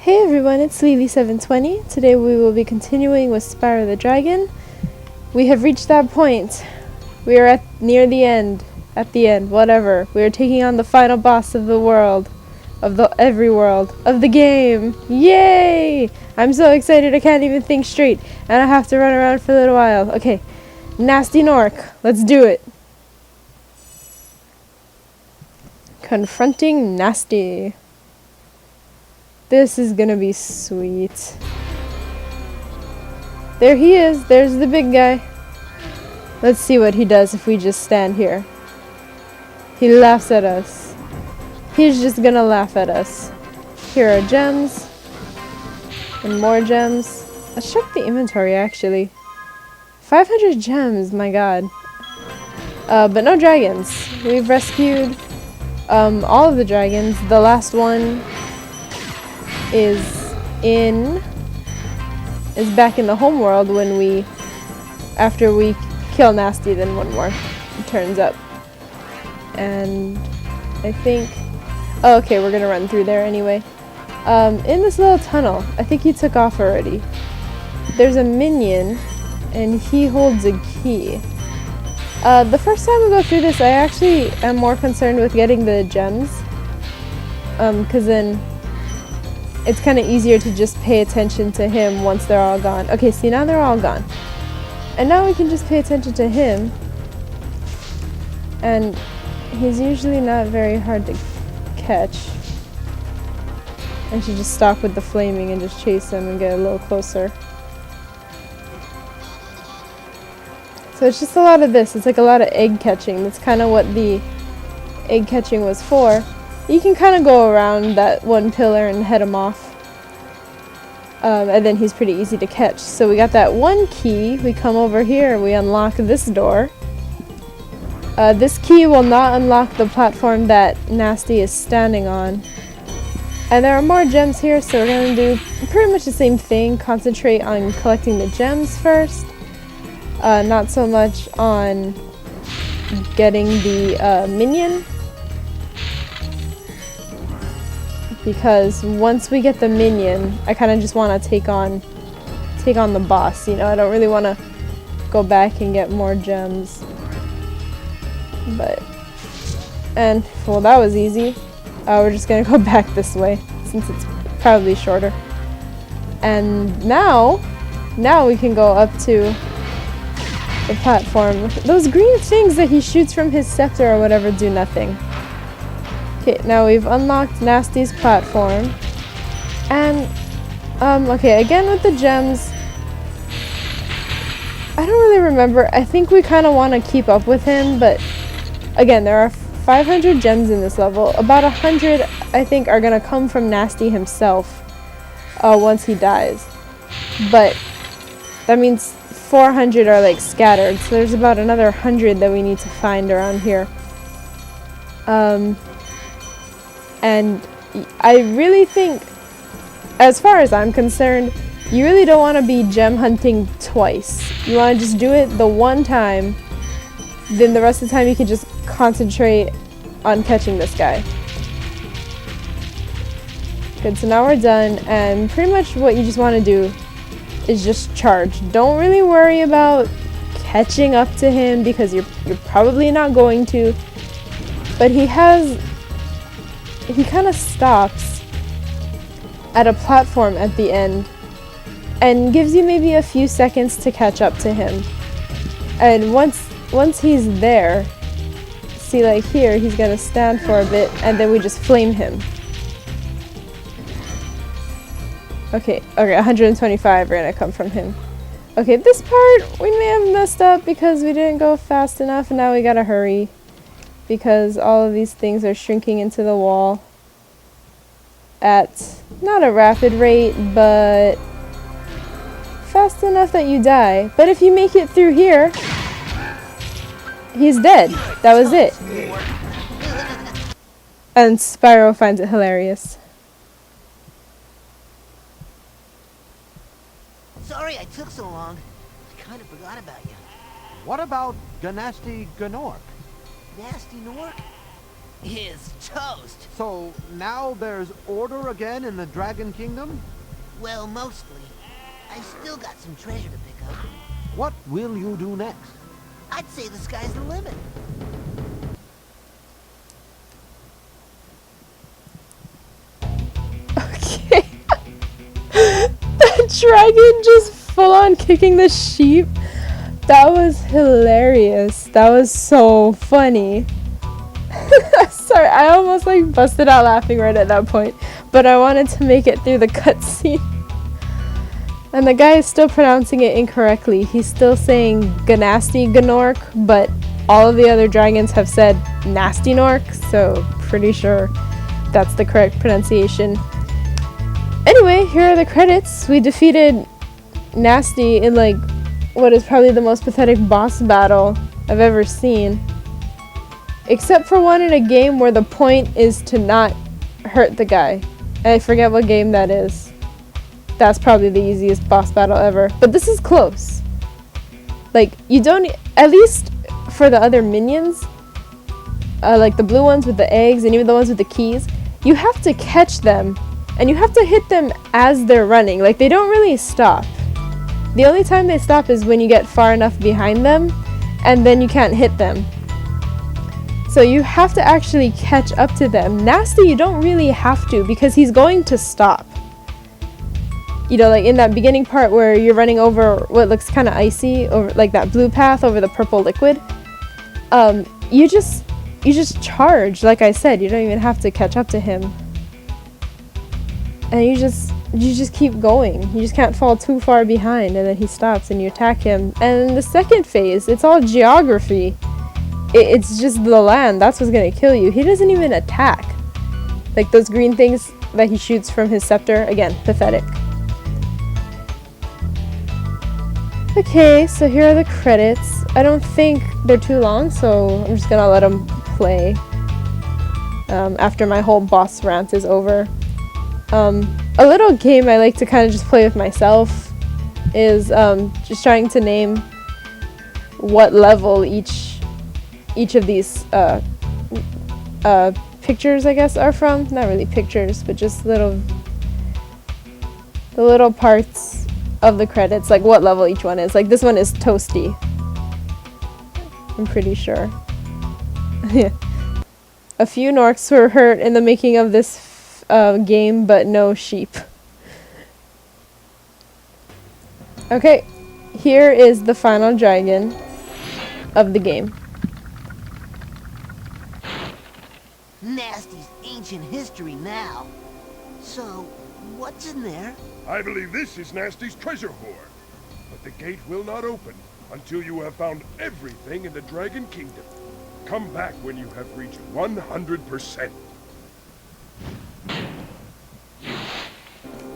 Hey everyone, it's Lily720. Today we will be continuing with Spyro the Dragon. We have reached that point. We are near the end. At the end, whatever. We are taking on the final boss of the world. Of every world. Of the game. Yay! I'm so excited I can't even think straight. And I have to run around for a little while. Okay. Gnasty Gnorc. Let's do it. Confronting Gnasty. This is gonna be sweet. There he is. There's the big guy. Let's see what he does if we just stand here. He laughs at us. He's just gonna laugh at us. Here are gems. And more gems. Let's check the inventory actually. 500 gems, my god. But no dragons. We've rescued all of the dragons. The last one is back in the home world when after we kill Gnasty, then one more turns up. And I think, oh, okay, we're gonna run through there anyway. In this little tunnel, I think he took off already. There's a minion and he holds a key. The first time we go through this, I actually am more concerned with getting the gems, cause then it's kind of easier to just pay attention to him once they're all gone. Okay, see, now they're all gone. And now we can just pay attention to him. And he's usually not very hard to catch. I should just stop with the flaming and just chase him and get a little closer. So it's just a lot of this. It's like a lot of egg catching. That's kind of what the egg catching was for. You can kind of go around that one pillar and head him off. And then he's pretty easy to catch. So we got that one key. We come over here. We unlock this door. This key will not unlock the platform that Gnasty is standing on. And there are more gems here, so we're going to do pretty much the same thing. Concentrate on collecting the gems first. Not so much on getting the minion. Because once we get the minion, I kind of just want to take on the boss, you know. I don't really want to go back and get more gems. Well, that was easy. We're just going to go back this way, since it's probably shorter. And now we can go up to the platform. Those green things that he shoots from his scepter or whatever do nothing. Okay, now we've unlocked Gnasty's platform. And, okay, again with the gems, I don't really remember. I think we kind of want to keep up with him, but again, there are 500 gems in this level. About 100, I think, are going to come from Gnasty himself once he dies. But that means 400 are, like, scattered, so there's about another 100 that we need to find around here. And I really think, as far as I'm concerned, you really don't want to be gem hunting twice. You want to just do it the one time, then the rest of the time you can just concentrate on catching this guy. Good, so now we're done, and pretty much what you just want to do is just charge. Don't really worry about catching up to him, because you're probably not going to. But he kind of stops at a platform at the end and gives you maybe a few seconds to catch up to him. And once he's there, see, like here, he's gonna stand for a bit and then we just flame him. Okay, 125 are gonna come from him. Okay, this part we may have messed up because we didn't go fast enough, and now we gotta hurry, because all of these things are shrinking into the wall at not a rapid rate, but fast enough that you die. But if you make it through here, he's dead. That was it. And Spyro finds it hilarious. Sorry I took so long. I kind of forgot about you. What about Gnasty Gnorc? Gnasty Gnorc? is toast. So now there's order again in the Dragon Kingdom? Well, mostly. I still got some treasure to pick up. What will you do next? I'd say the sky's the limit. Okay. The dragon just full on kicking the sheep. That was hilarious. That was so funny. Sorry, I almost like busted out laughing right at that point, but I wanted to make it through the cutscene. And the guy is still pronouncing it incorrectly. He's still saying Gnasty Gnorc, but all of the other dragons have said Gnasty Gnorc, so pretty sure that's the correct pronunciation. Anyway, here are the credits. We defeated Gnasty in like what is probably the most pathetic boss battle I've ever seen. Except for one in a game where the point is to not hurt the guy. I forget what game that is. That's probably the easiest boss battle ever. But this is close. Like, you don't, at least for the other minions, like the blue ones with the eggs and even the ones with the keys, you have to catch them and you have to hit them as they're running. Like, they don't really stop. The only time they stop is when you get far enough behind them and then you can't hit them. So you have to actually catch up to them. Gnasty, you don't really have to because he's going to stop. You know, like in that beginning part where you're running over what looks kind of icy, over like that blue path over the purple liquid. You just charge, like I said. You don't even have to catch up to him. And you just keep going. You just can't fall too far behind, and then he stops and you attack him. And in the second phase, it's all geography. It's just the land. That's what's gonna kill you. He doesn't even attack. Like those green things that he shoots from his scepter. Again, pathetic. Okay, so here are the credits. I don't think they're too long, so I'm just gonna let them play after my whole boss rant is over. A little game I like to kind of just play with myself is just trying to name what level each of these pictures, I guess, are from. Not really pictures, but just the little parts of the credits, like what level each one is. Like this one is Toasty. I'm pretty sure. Yeah. A few Gnorcs were hurt in the making of this game, but no sheep. Okay, here is the final dragon of the game. Gnasty's ancient history now. So, what's in there? I believe this is Gnasty's treasure hoard. But the gate will not open until you have found everything in the Dragon Kingdom. Come back when you have reached 100%.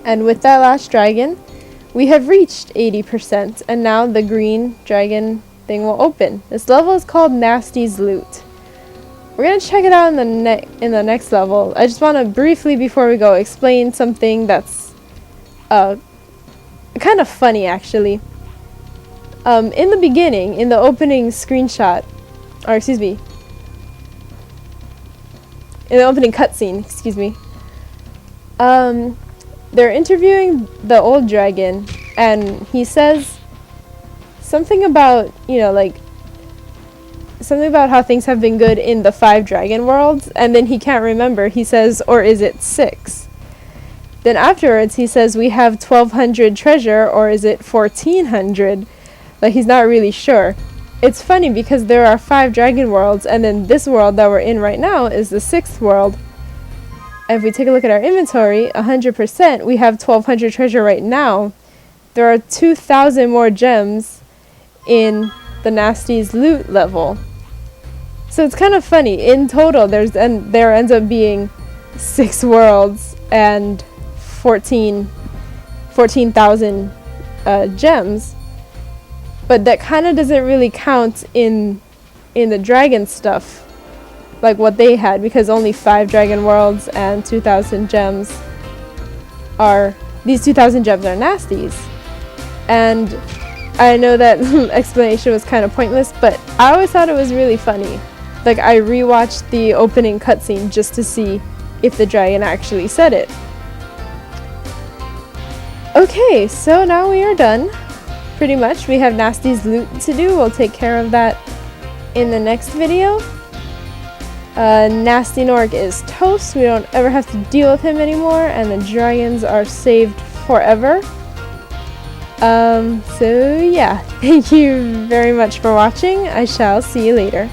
And with that last dragon, we have reached 80%, and now the green dragon thing will open. This level is called Gnasty's Loot. We're gonna check it out in the next level. I just want to briefly, before we go, explain something that's kind of funny, actually. In the beginning, in the opening screenshot, or excuse me, in the opening cutscene, excuse me, they're interviewing the old dragon, and he says something about, you know, like, something about how things have been good in the 5 dragon worlds, and then he can't remember. He says, or is it 6? Then afterwards he says, we have 1200 treasure, or is it 1400? Like, he's not really sure. It's funny because there are 5 dragon worlds, and then this world that we're in right now is the 6th world. If we take a look at our inventory, 100%, we have 1200 treasure right now. There are 2000 more gems in the Gnasty's Loot level. So it's kind of funny. In total, there ends up being 6 worlds and 14,000 gems. But that kind of doesn't really count in the dragon stuff, like what they had, because only 5 dragon worlds and 2,000 gems are, these 2,000 gems are Gnasty's. And I know that explanation was kind of pointless, but I always thought it was really funny. Like, I rewatched the opening cutscene just to see if the dragon actually said it. Okay, so now we are done. Pretty much. We have Gnasty's loot to do. We'll take care of that in the next video. Gnasty Gnorc is toast. We don't ever have to deal with him anymore, and the dragons are saved forever. So yeah, thank you very much for watching. I shall see you later.